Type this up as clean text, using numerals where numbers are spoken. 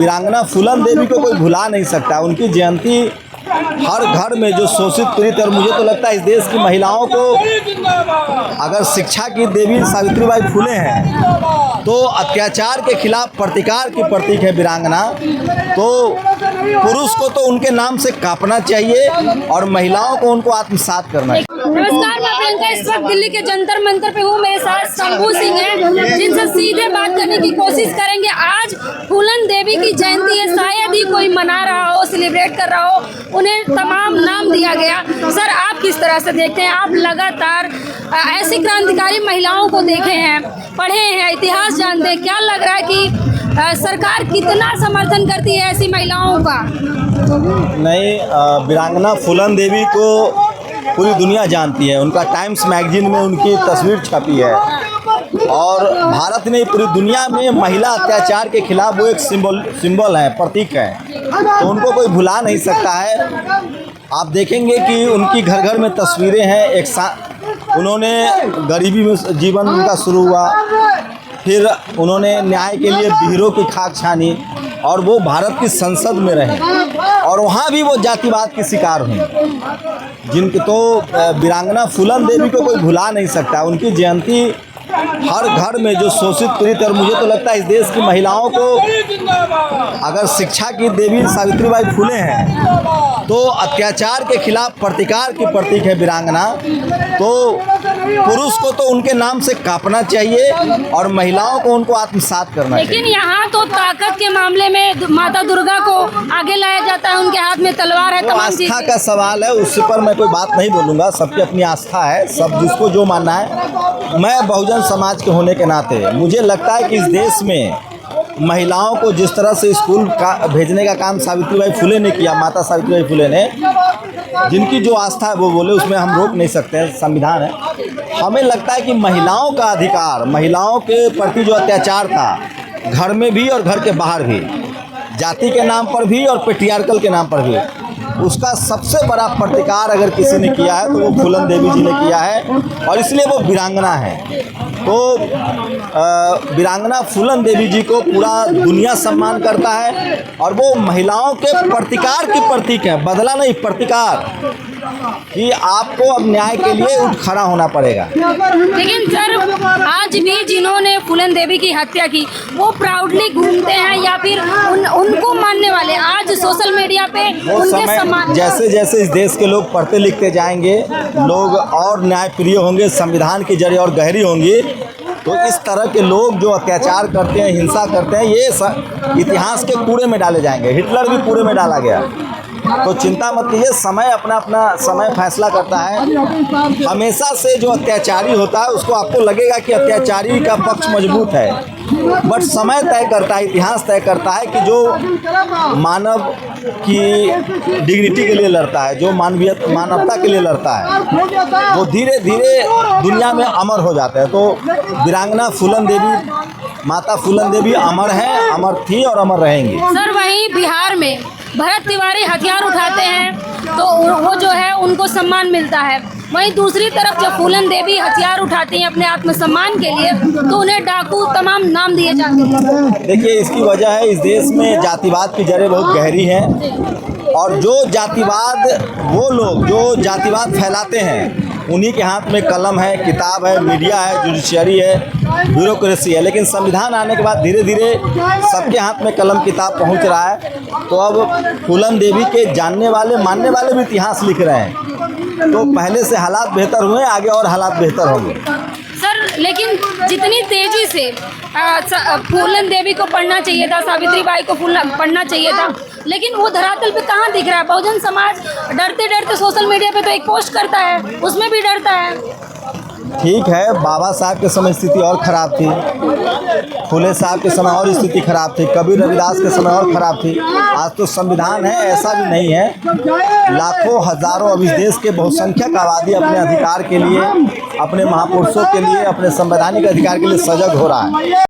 वीरांगना फूलन देवी को कोई भुला नहीं सकता। उनकी जयंती हर घर में जो शोषित पीड़ित, और मुझे तो लगता है इस देश की महिलाओं को अगर शिक्षा की देवी सावित्रीबाई फुले हैं तो अत्याचार के खिलाफ प्रतिकार की प्रतीक है वीरांगना। तो पुरुष को तो उनके नाम से कांपना चाहिए और महिलाओं को उनको आत्मसात करना चाहिए। नमस्कार, मैं प्रियंका इस वक्त दिल्ली के जंतर मंतर पे हूँ। मेरे साथ शंभू सिंह हैं जिनसे सीधे बात करने की कोशिश करेंगे। आज फूलन देवी की जयंती है, शायद ही कोई मना रहा हो, सेलिब्रेट कर रहा हो, उन्हें तमाम नाम दिया गया। सर, आप किस तरह से देखते हैं? आप लगातार ऐसी क्रांतिकारी महिलाओं को देखे हैं, पढ़े हैं, इतिहास जानते हैं। क्या लग रहा है कि सरकार कितना समर्थन करती है ऐसी महिलाओं का? नहीं, वीरांगना फूलन देवी को पूरी दुनिया जानती है। उनका टाइम्स मैगजीन में उनकी तस्वीर छपी है और भारत में पूरी दुनिया में महिला अत्याचार के खिलाफ वो एक सिंबल है, प्रतीक है। तो उनको कोई भुला नहीं सकता है। आप देखेंगे कि उनकी घर घर में तस्वीरें हैं। उन्होंने गरीबी में जीवन उनका शुरू हुआ, फिर उन्होंने न्याय के लिए बिहरों की खाक छानी और वो भारत की संसद में रहे और वहाँ भी वो जातिवाद की शिकार हुई। जिनके तो वीरांगना फूलन देवी को कोई भुला नहीं सकता। उनकी जयंती हर घर में जो शोषित पीड़ित, और मुझे तो लगता है इस देश की महिलाओं को अगर शिक्षा की देवी सावित्रीबाई फुले हैं तो अत्याचार के खिलाफ प्रतिकार की प्रतीक है वीरांगना। तो पुरुष को तो उनके नाम से कांपना चाहिए और महिलाओं को उनको आत्मसात करना चाहिए। लेकिन यहाँ तो ताकत के मामले में माता दुर्गा को आगे लाया जाता है, उनके हाथ में तलवार है। तमाम आस्था का सवाल है, उस पर मैं कोई बात नहीं बोलूँगा। सबकी अपनी आस्था है, सब जिसको जो मानना है। मैं बहुजन समाज के होने के नाते मुझे लगता है कि इस देश में महिलाओं को जिस तरह से स्कूल का भेजने का काम सावित्रीबाई फुले ने किया, माता सावित्रीबाई फुले ने, जिनकी जो आस्था है वो बोले, उसमें हम रोक नहीं सकते हैं, संविधान है। हमें लगता है कि महिलाओं का अधिकार, महिलाओं के प्रति जो अत्याचार था घर में भी और घर के बाहर भी, जाति के नाम पर भी और पेट्रियार्कल के नाम पर भी, उसका सबसे बड़ा प्रतिकार अगर किसी ने किया है तो वो फूलन देवी जी ने किया है और इसलिए वो वीरांगना है। तो वीरांगना फूलन देवी जी को पूरा दुनिया सम्मान करता है और वो महिलाओं के प्रतिकार की प्रतीक है। बदला नहीं, प्रतिकार कि आपको अब न्याय के लिए उठ खड़ा होना पड़ेगा। लेकिन सर, आज भी जिन्होंने फूलन देवी की हत्या की वो प्राउडली घूमते हैं या फिर उनको मानने वाले आज सोशल मीडिया पे उनके सम्मान? जैसे जैसे इस देश के लोग पढ़ते लिखते जाएंगे, लोग और न्यायप्रिय होंगे, संविधान की जड़ें और गहरी होंगी, तो इस तरह के लोग जो अत्याचार करते हैं, हिंसा करते हैं, ये इतिहास के कूड़े में डाले जाएंगे। हिटलर भी कूड़े में डाला गया। तो चिंता मत कीजिए, समय अपना अपना समय फैसला करता है। हमेशा से जो अत्याचारी होता है उसको आपको लगेगा कि अत्याचारी का पक्ष मजबूत है, बट समय तय करता है, इतिहास तय करता है कि जो मानव की डिग्निटी के लिए लड़ता है, जो मानवता के लिए लड़ता है, वो धीरे धीरे दुनिया में अमर हो जाता है। तो वीरांगना फूलन देवी, माता फूलन देवी अमर हैं, अमर थी और अमर रहेंगी। सर, वहीं बिहार में भरत तिवारी हथियार उठाते हैं तो वो जो है उनको सम्मान मिलता है। वहीं दूसरी तरफ जब फूलन देवी हथियार उठाती हैं अपने आत्मसम्मान के लिए तो उन्हें डाकू तमाम नाम दिए जाते हैं। देखिए, इसकी वजह है इस देश में जातिवाद की जड़ें बहुत गहरी हैं और जो जातिवाद, वो लोग जो जातिवाद फैलाते हैं उन्हीं के हाथ में कलम है, किताब है, मीडिया है, जुडिशरी है, ब्यूरोक्रेसी है। लेकिन संविधान आने के बाद धीरे धीरे सबके हाथ में कलम किताब पहुंच रहा है। तो अब फूलन देवी के जानने वाले, मानने वाले भी इतिहास लिख रहे हैं। तो पहले से हालात बेहतर हुए, आगे और हालात बेहतर होंगे। सर, लेकिन जितनी तेजी से फूलन देवी को पढ़ना चाहिए था, सावित्रीबाई को पढ़ना चाहिए था, लेकिन वो धरातल पे कहाँ दिख रहा है? बहुजन समाज डरते डरते सोशल मीडिया पे तो एक पोस्ट करता है, उसमें भी डरता है। ठीक है, बाबा साहब के समय स्थिति और ख़राब थी, फुले साहब के समय और स्थिति खराब थी, कबीर रविदास के समय और ख़राब थी। आज तो संविधान है, ऐसा भी नहीं है। लाखों हजारों अब इस देश के बहुसंख्यक आबादी अपने अधिकार के लिए, अपने महापुरुषों के लिए, अपने संवैधानिक अधिकार के लिए सजग हो रहा है।